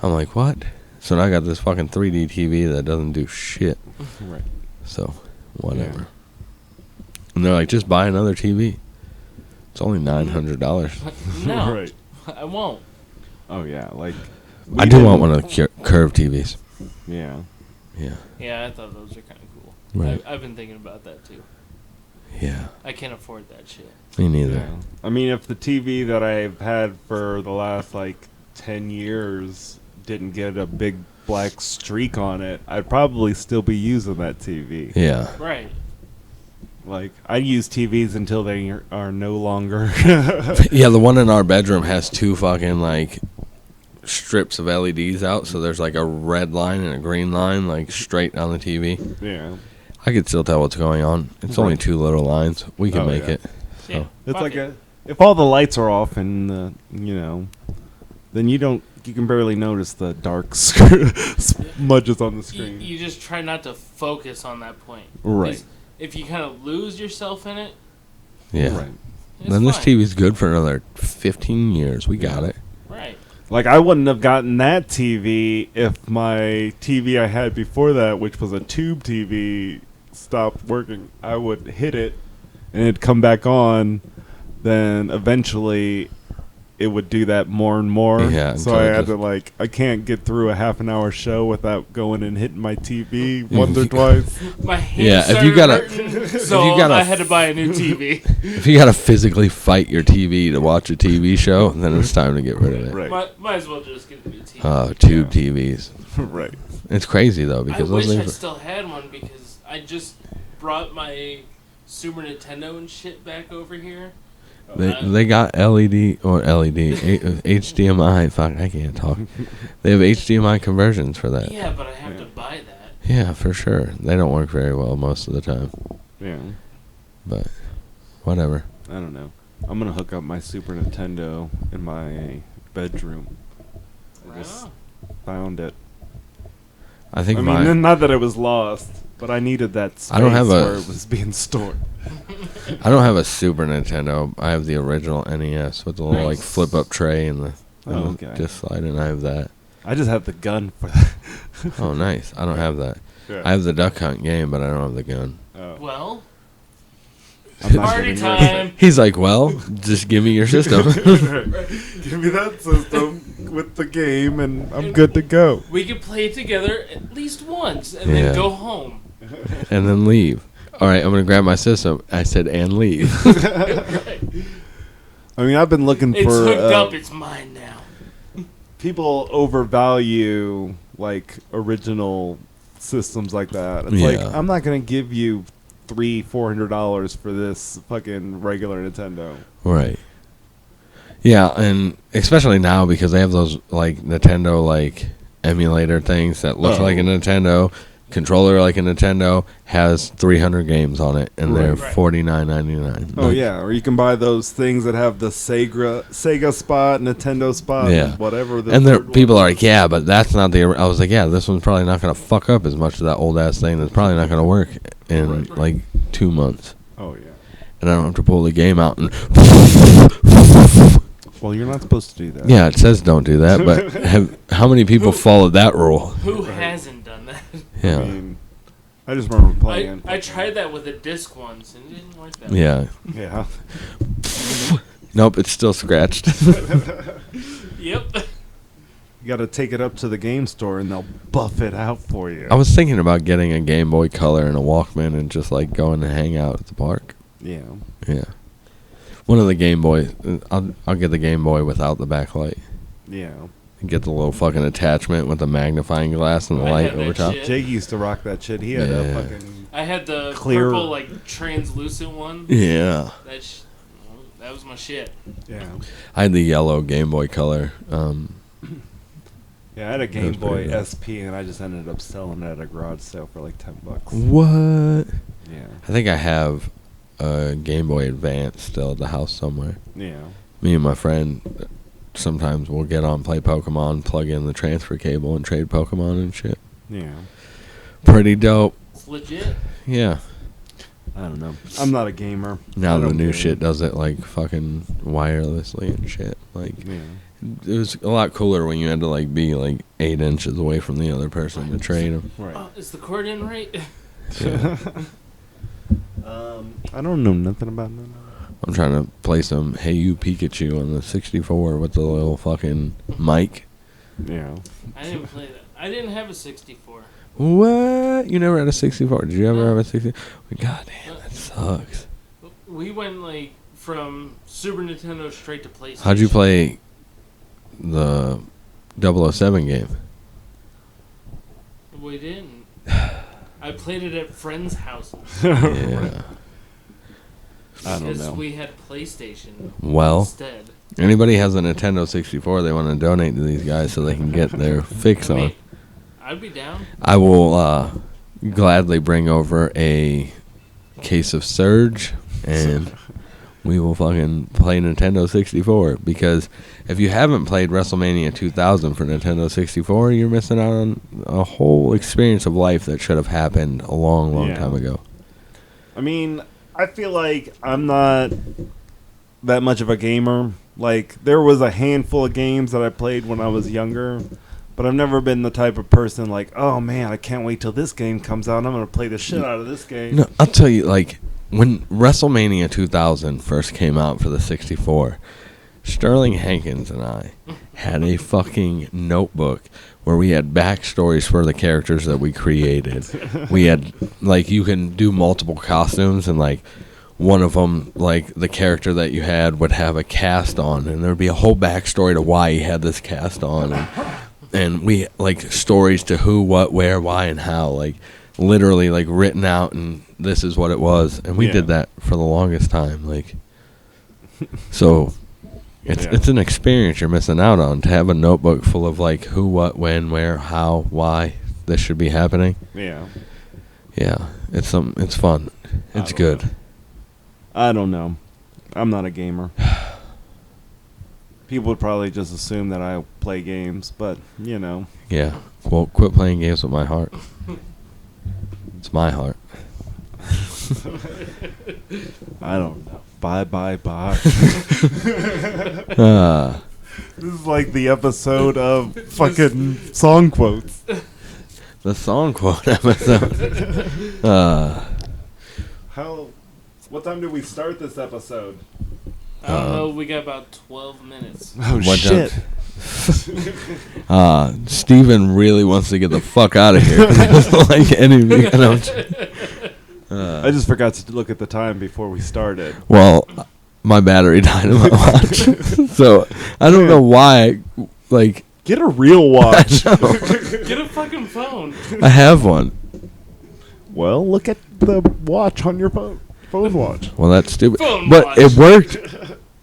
I'm like, what? So now I got this fucking 3D TV that doesn't do shit. Right. So, whatever. And they're like, just buy another TV. It's only $900. No, Right. I won't. Oh yeah. Like. I do want one of the curved TVs. Yeah. Yeah. Yeah, I thought those are kind of cool. Right. I've been thinking about that too. Yeah. I can't afford that shit. Me neither. Yeah. I mean, if the TV that I've had for the last like 10 years didn't get a big black streak on it, I'd probably still be using that TV. Yeah. Right. Like, I use TVs until they are no longer. Yeah, the one in our bedroom has two fucking, like, strips of LEDs out, so there's, like, a red line and a green line, like, straight down the TV. Yeah. I could still tell what's going on. It's only two little lines. We can make it. Yeah. So. It's fuck like it. if all the lights are off and, then you can barely notice the dark smudges on the screen. You just try not to focus on that point. Right. 'Cause if you kind of lose yourself in it, Yeah. Right. it's Then this fine. TV's good for another 15 years. We got it. Right. Like, I wouldn't have gotten that TV if my TV I had before that, which was a tube TV, stopped working. I would hit it, and it'd come back on. Then eventually, it would do that more and more. Yeah, So until I it had just- to, like, I can't get through a half-an-hour show without going and hitting my TV once or twice. My hands Yeah, if started you gotta- hurting, so you gotta- I had to buy a new TV. If you gotta physically fight your TV to watch a TV show, then it's time to get rid of it. Right. Might as well just get a new TV. Oh, tube TVs. Right. It's crazy though I because wish those I things. still had one because I just brought my Super Nintendo and shit back over here. They got LED or HDMI. Fuck, I can't talk. They have HDMI conversions for that. Yeah, but I have to buy that. Yeah, for sure. They don't work very well most of the time, Yeah. but whatever. I don't know. I'm gonna hook up my Super Nintendo in my bedroom. I just found it. I think I my mean, not that it was lost, but I needed that space I don't have a- where it was being stored. I don't have a Super Nintendo. I have the original NES with the little like Nice. flip up tray and the Okay. disc slide, and I have that. I just have the gun for that. Oh, nice. I don't have that. Yeah. I have the Duck Hunt game, but I don't have the gun. Oh. Well, I'm not party getting time. He's like, well, just give me your system. Give me that system with the game, and I'm good to go. We could play it together at least once and Yeah. then go home. And then leave. All right, I'm going to grab my system. I said, and leave. Right. I mean, I've been looking It's for hooked up. It's mine now. people overvalue like original systems like that. It's like, Yeah. I'm not gonna give you $300-400 for this fucking regular Nintendo. Right. Yeah, and especially now because they have those like Nintendo like emulator things that look like a Nintendo controller, like a Nintendo has 300 games on it, and they're Right. $49.99. Oh yeah, or you can buy those things that have the Sega spot, Nintendo spot, Yeah. and whatever. The And there, third people one are like, yeah, but that's not the. I was like, yeah, this one's probably not gonna fuck up as much as that old ass thing. That's probably not gonna work in like 2 months, Oh yeah. and I don't have to pull the game out and. Well, you're not supposed to do that. Yeah, it says don't do that, but how many people followed that rule? Who hasn't done that? Yeah, I mean, I just remember playing. I tried that with a disc once and it didn't work that yeah. Yeah. Nope, it's still scratched. Yep. You got to take it up to the game store and they'll buff it out for you. I was thinking about getting a Game Boy Color and a Walkman and just like going to hang out at the park. Yeah. Yeah. One of the Game Boy, I'll get the Game Boy without the backlight. Yeah. And get the little fucking attachment with the magnifying glass and the I light had that over top. shit. Jake used to rock that shit. He had Yeah. a fucking... I had the Clear- purple, like, translucent one. Yeah. That was my shit. Yeah. I had the yellow Game Boy Color. Yeah, I had a Game was pretty Boy good. SP and I just ended up selling it at a garage sale for like $10. What? Yeah. I think I have a Game Boy Advance still at the house somewhere. Yeah. Me and my friend sometimes we'll get on, play Pokemon, plug in the transfer cable, and trade Pokemon and shit. Yeah. Pretty dope. It's legit. Yeah. I don't know. I'm not a gamer. Now I the don't new game. shit does it like fucking wirelessly and shit. Like Yeah. it was a lot cooler when you had to like be like 8 inches away from the other person to trade them. Right. Is the cord in right? Yeah. I don't know nothing about none of I'm trying to play some Hey You Pikachu on the 64 with the little fucking mic. that. Yeah. I didn't play that. I didn't have a 64. What? You never had a 64? Did you ever No. have a 64? God damn, that sucks. We went, like, from Super Nintendo straight to PlayStation. How'd you play the 007 game? We didn't. I played it at friends' houses. Yeah. I don't Because know. we had PlayStation Well, instead. anybody has a Nintendo 64 they want to donate to these guys so they can get their fix I on. mean, I'd be down. I will gladly bring over a case of Surge and we will fucking play Nintendo 64 because if you haven't played WrestleMania 2000 for Nintendo 64, you're missing out on a whole experience of life that should have happened a long, long Yeah. time ago. I mean, I feel like I'm not that much of a gamer. Like, there was a handful of games that I played when I was younger, but I've never been the type of person like, oh man, I can't wait till this game comes out and I'm going to play the shit out of this game. No, I'll tell you, like, when WrestleMania 2000 first came out for the 64, Sterling Hankins and I had a fucking notebook where we had backstories for the characters that we created. We had, like, you can do multiple costumes, and, like, one of them, like, the character that you had would have a cast on, and there would be a whole backstory to why he had this cast on. And we, like, stories to who, what, where, why, and how, like, literally, like, written out, and this is what it was. And we Yeah. did that for the longest time, like, so... Yeah. It's an experience you're missing out on to have a notebook full of like who, what, when, where, how, why this should be happening. Yeah. Yeah, it's fun. It's don't good. know. I don't know. I'm not a gamer. People would probably just assume that I play games, but, you know. Yeah. Well, quit playing games with my heart. It's my heart. I don't know. Bye. This is like the episode of fucking song quotes. The song quote episode. What time did we start this episode? I don't know. We got about 12 minutes. Oh, What shit. Steven really wants to get the fuck out of here. He doesn't like any I just forgot to look at the time before we started. Well, my battery died in my watch. So, I don't know why, like... Get a real watch. Get a fucking phone. I have one. Well, look at the watch on your phone watch. Well, that's stupid. Phone But watch. it worked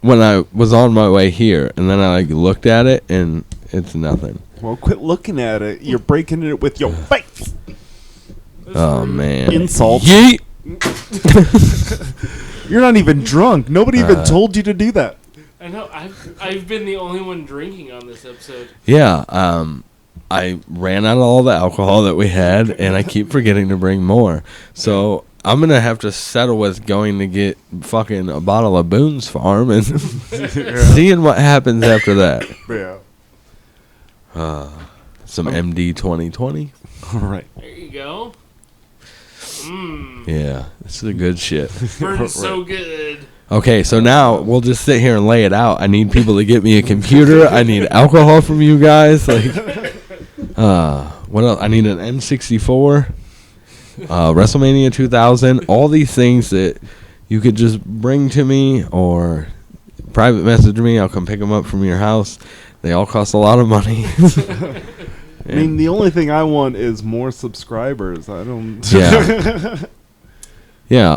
when I was on my way here, and then I like looked at it, and it's nothing. Well, quit looking at it. You're breaking it with your face. Oh man! Insult. Yeet. You're not even drunk. Nobody even told you to do that. I know. I've been the only one drinking on this episode. Yeah. I ran out of all the alcohol that we had, and I keep forgetting to bring more. So I'm gonna have to settle with going to get fucking a bottle of Boone's Farm and seeing what happens after that. Yeah. Some MD 2020. All right. There you go. Mmm. Yeah, this is a good shit. Burns so good. Okay, so now we'll just sit here and lay it out. I need people to get me a computer. I need alcohol from you guys. Like, what else? I need an N64, WrestleMania 2000. All these things that you could just bring to me or private message me. I'll come pick them up from your house. They all cost a lot of money. I mean, the only thing I want is more subscribers. I don't. Yeah. Yeah.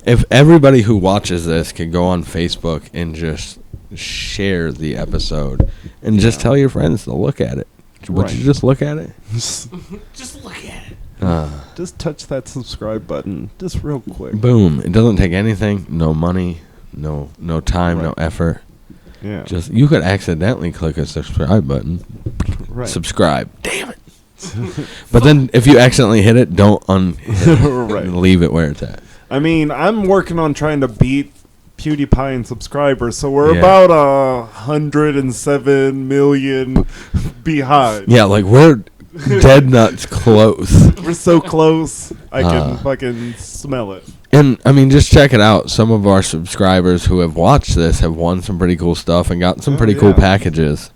If everybody who watches this could go on Facebook and just share the episode and just tell your friends to look at it. Would Right. you just look at it? Just look at it. Just touch that subscribe button, just real quick. Boom. It doesn't take anything. No money. No time. No Right. effort. Yeah. Just you could accidentally click a subscribe button. Right. Subscribe. Damn it. But then if you accidentally hit it, don't Right. leave it where it's at. I mean, I'm working on trying to beat PewDiePie in subscribers, so we're Yeah. about 107 million behind. Yeah, like we're dead nuts close. We're so close. I can Uh. fucking smell it. And I mean, just check it out. Some of our subscribers who have watched this have won some pretty cool stuff and got some pretty cool yeah. packages.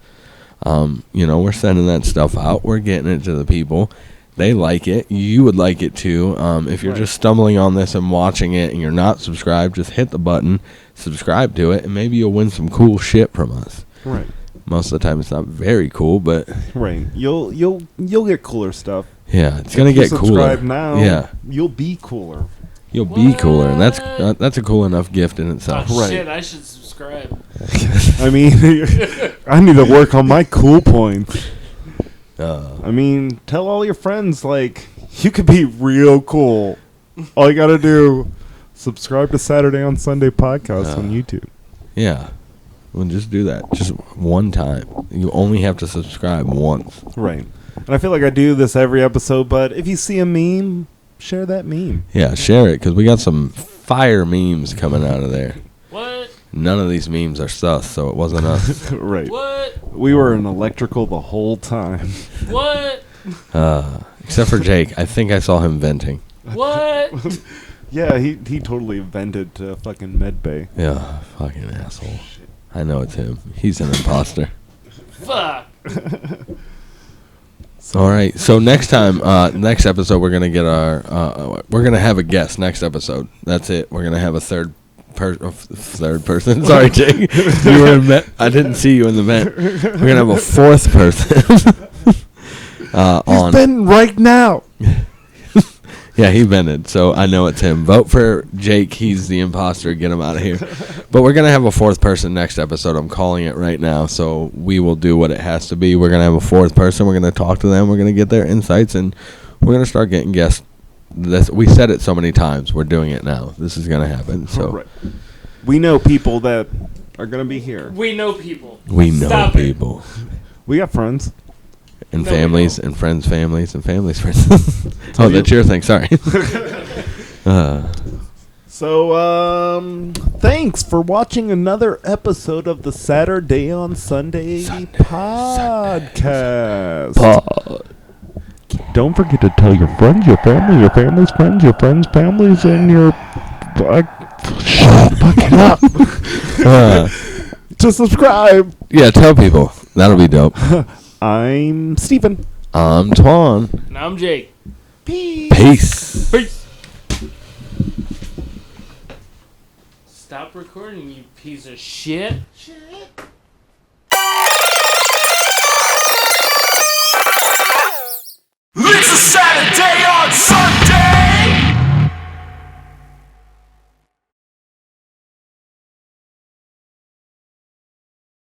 We're sending that stuff out. We're getting it to the people. They like it. You would like it too. If you're Right. just stumbling on this and watching it and you're not subscribed, just hit the button, subscribe to it, and maybe you'll win some cool shit from us. Right. Most of the time, it's not very cool, but Right. You'll get cooler stuff. yeah, it's gonna If you get cooler. subscribe now. Yeah, You'll be cooler. you'll be cooler, and What? that's a cool enough gift in itself. Oh, Right. shit, I should subscribe. I mean, I need to work on my cool points. Uh, I mean, tell all your friends, like, you could be real cool. All you gotta do, subscribe to Saturday on Sunday podcast on YouTube. Yeah. Well, just do that. Just one time. You only have to subscribe once. Right. And I feel like I do this every episode, but if you see a meme, share that meme. Yeah, share it, because we got some fire memes coming out of there. What? None of these memes are sus, so it wasn't us. Right. What? We were in electrical the whole time. What? Except for Jake. I think I saw him venting. What? Yeah, he totally vented to fucking medbay. Yeah, fucking asshole. I know it's him. He's an imposter. Fuck. All right, so next time, next episode, we're going to get we're going to have a guest next episode. That's it. We're going to have a third person. Sorry, Jake. You were in I didn't see you in the vent. We're going to have a fourth person on. Ben right now. Yeah, he vented, so I know it's him. Vote for Jake. He's the imposter. Get him out of here. But we're going to have a fourth person next episode. I'm calling it right now, so we will do what it has to be. We're going to have a fourth person. We're going to talk to them. We're going to get their insights, and we're going to start getting guests. We said it so many times. We're doing it now. This is going to happen. So Right. We know people that are going to be here. We know people. we know Stop it. people. We got friends. And No, we families, don't. and friends' families, and families' friends. Oh, that's your thing. Sorry. So, thanks for watching another episode of the Saturday on Sunday podcast. Don't forget to tell your friends, your family, your family's friends, your friends' families, and your... shut fucking up. To subscribe. Yeah, tell people. That'll be dope. I'm Steven. I'm Twan. And I'm Jake. Peace. Peace. Stop recording, you piece of shit.